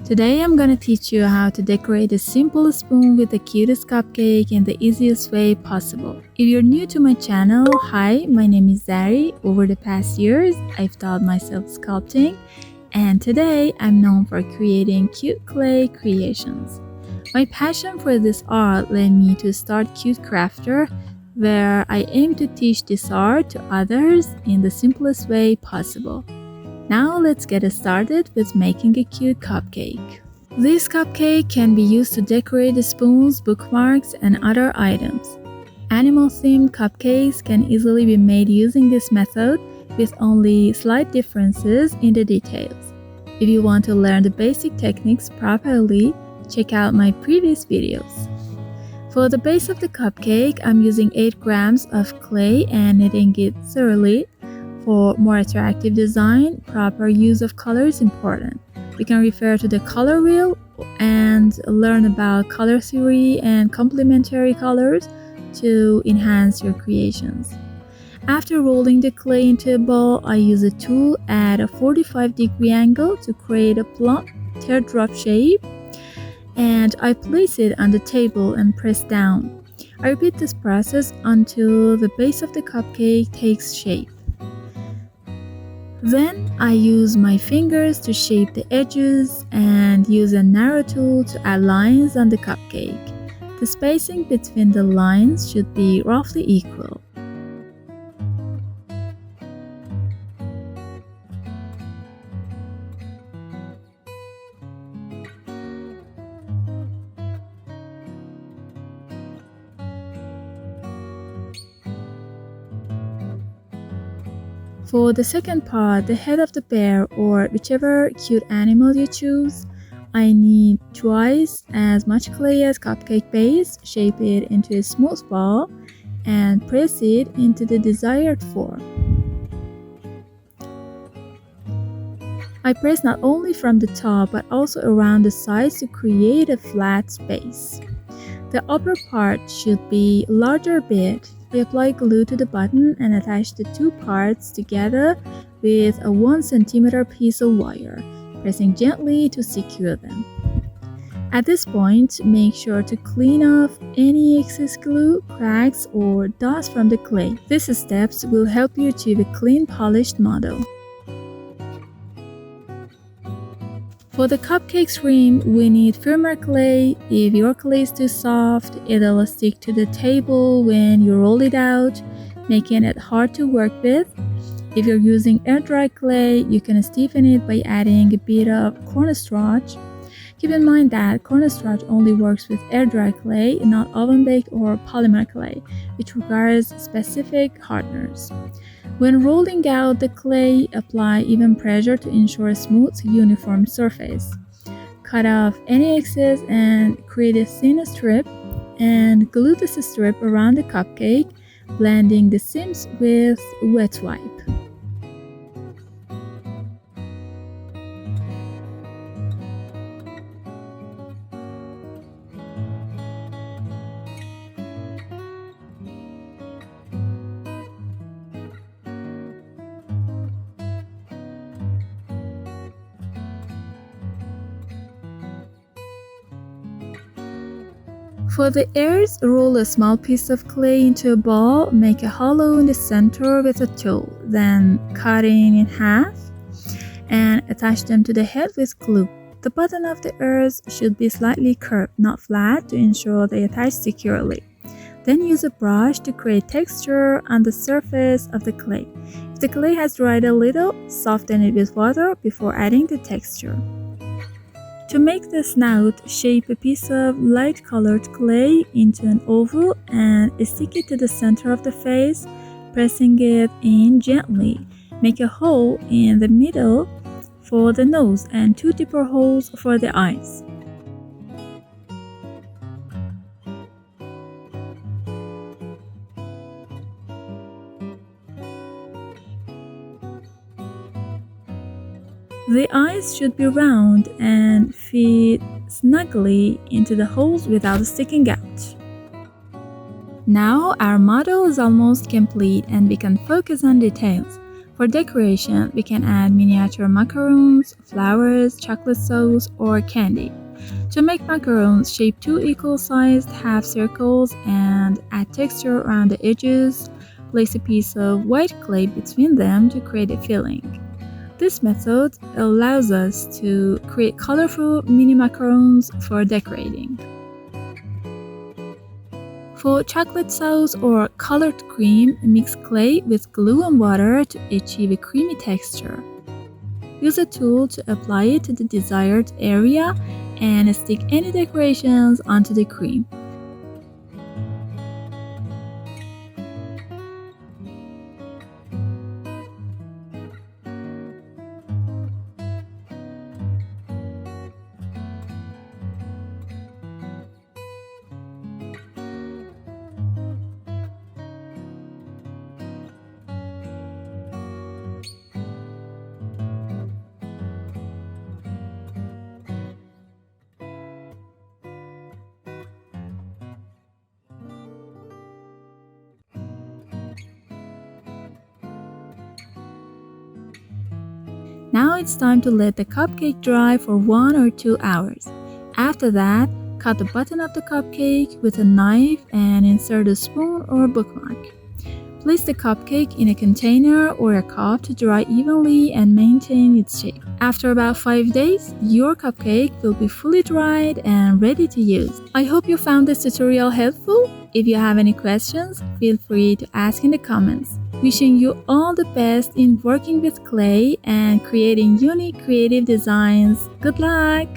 Today I'm gonna teach you how to decorate a simple spoon with the cutest cupcake in the easiest way possible. If you're new to my channel, hi, my name is Zari. Over the past years, I've taught myself sculpting, and today I'm known for creating cute clay creations. My passion for this art led me to start Cute Crafter, where I aim to teach this art to others in the simplest way possible. Now let's get started with making a cute cupcake. This cupcake can be used to decorate the spoons, bookmarks, and other items. Animal-themed cupcakes can easily be made using this method with only slight differences in the details. If you want to learn the basic techniques properly, check out my previous videos. For the base of the cupcake, I'm using 8 grams of clay and kneading it thoroughly. For more attractive design, proper use of color is important. You can refer to the color wheel and learn about color theory and complementary colors to enhance your creations. After rolling the clay into a ball, I use a tool at a 45-degree angle to create a plump teardrop shape, and I place it on the table and press down. I repeat this process until the base of the cupcake takes shape. Then I use my fingers to shape the edges and use a narrow tool to add lines on the cupcake. The spacing between the lines should be roughly equal. For the second part, the head of the bear or whichever cute animal you choose, I need twice as much clay as cupcake base, shape it into a smooth ball, and press it into the desired form. I press not only from the top but also around the sides to create a flat space. The upper part should be larger bit. I apply glue to the button and attach the two parts together with a 1 cm piece of wire, pressing gently to secure them. At this point, make sure to clean off any excess glue, cracks, or dust from the clay. These steps will help you achieve a clean, polished model. For the cupcake's rim, we need firmer clay. If your clay is too soft, it'll stick to the table when you roll it out, making it hard to work with. If you're using air-dry clay, you can stiffen it by adding a bit of cornstarch. Keep in mind that cornstarch only works with air-dry clay, not oven-baked or Polymerclay, which requires specific hardeners. When rolling out the clay, apply even pressure to ensure a smooth, uniform surface. Cut off any excess and create a thin strip, and glue this strip around the cupcake, blending the seams with wet wipe. For the ears, roll a small piece of clay into a ball, make a hollow in the center with a tool, then cut it in half and attach them to the head with glue. The bottom of the ears should be slightly curved, not flat, to ensure they attach securely. Then use a brush to create texture on the surface of the clay. If the clay has dried a little, soften it with water before adding the texture. To make the snout, shape a piece of light-colored clay into an oval and stick it to the center of the face, pressing it in gently. Make a hole in the middle for the nose and 2 deeper holes for the eyes. The eyes should be round and fit snugly into the holes without sticking out. Now our model is almost complete and we can focus on details. For decoration, we can add miniature macarons, flowers, chocolate sauce, or candy. To make macarons, shape two equal-sized half circles and add texture around the edges. Place a piece of white clay between them to create a filling. This method allows us to create colorful mini macarons for decorating. For chocolate sauce or colored cream, mix clay with glue and water to achieve a creamy texture. Use a tool to apply it to the desired area and stick any decorations onto the cream. Now it's time to let the cupcake dry for 1 or 2 hours. After that, cut the bottom of the cupcake with a knife and insert a spoon or bookmark. Place the cupcake in a container or a cup to dry evenly and maintain its shape. After about 5 days, your cupcake will be fully dried and ready to use. I hope you found this tutorial helpful. If you have any questions, feel free to ask in the comments. Wishing you all the best in working with clay and creating unique creative designs. Good luck!